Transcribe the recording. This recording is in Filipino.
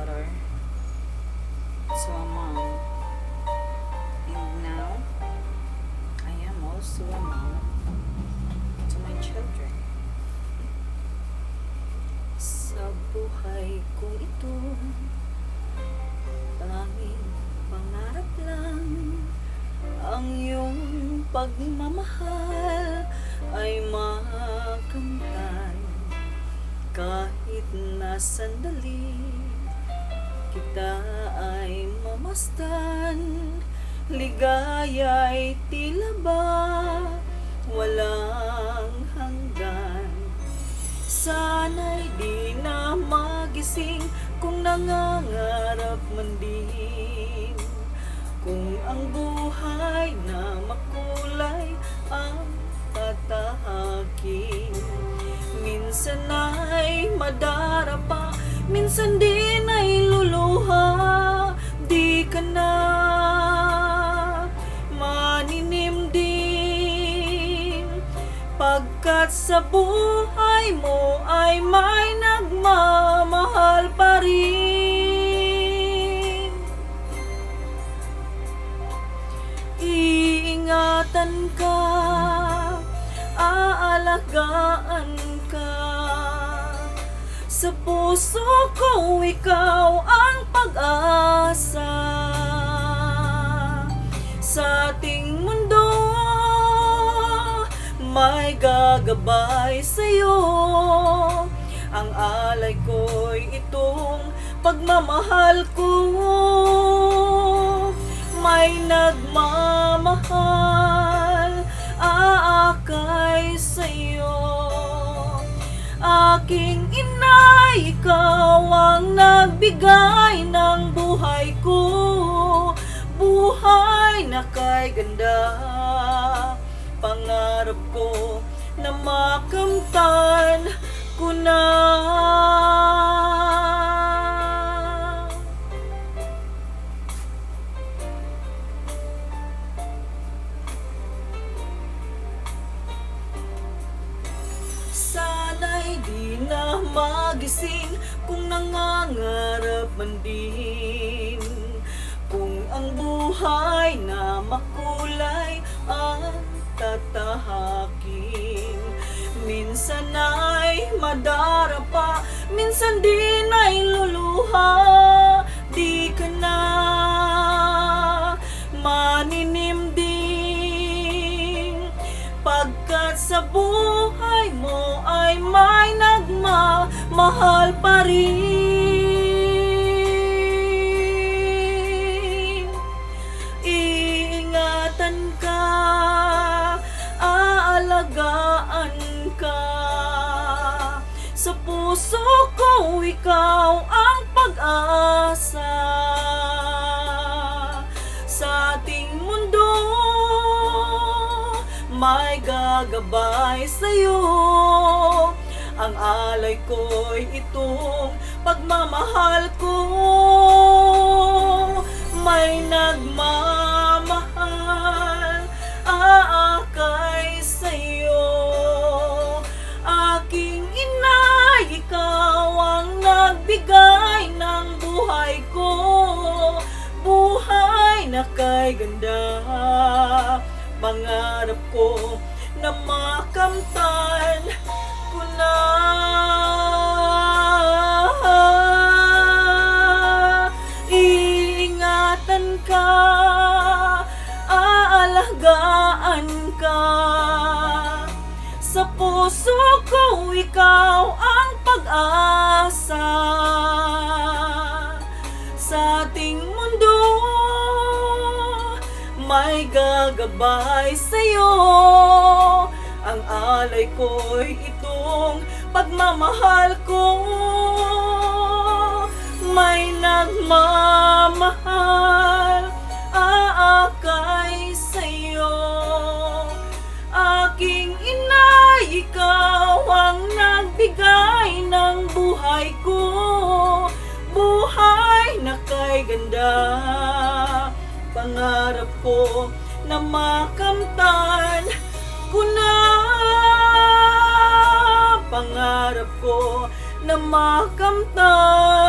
daughter to a mom, and now I am also a mom to my children. Sa buhay kong ito, tanging pangarap lang ang iyong pagmamahal ay makamtan. Kahit na sandali kita ay mamasdan, ligaya'y tila ba walang hanggan. Sana'y di na magising kung nangangarap man din, kung ang buhay na makulay ang tatahakin. Minsan ay madarapa, minsan din ay luluha. Di ka na maninimdim, pagkat sa buhay mo ay may nagmamahal pa rin. Iingatan ka, aalagaan ka. Sa puso ko ikaw ang pag-asa. Sa ating mundo may gagabay sa'yo. Ang alay ko'y itong pagmamahal ko. May nagmamahal, aakay sa'yo. Aking ina, ikaw ang nagbigay ng buhay ko. Buhay na kay ganda, pangarap ko na makamtan ko na. Sana'y di na magising kung nangangarap man din, kung ang buhay na makulay ang tatahakin. Minsan ay madarapa, minsan din ay luluha. Di ka na maninimdim, pagkat sa buhay mo ay may nagmamahal pa rin. Iingatan ka, aalagaan ka. Sa puso ko ikaw ang pag-asa. Sa ating mundo may gagabay sa'yo. Ang alay ko'y itong pagmamahal ko. May nagmamahal, aakay sa'yo. Aking ina, ikaw ang nagbigay ng buhay ko. Buhay na kay ganda, pangarap ko na makamtan ko na. Iingatan ka, aalagaan ka. Sa puso ko ikaw ang pag-asa. Sa ating mundo may gagabay sa'yo. Ang alay ko'y itong pagmamahal ko. May nagmamahal, aakay sa'yo. Aking ina, ikaw ang nagbigay ng buhay ko. Buhay na kay ganda, pangarap ko na makamtan ko na. Pangarap ko na makamtan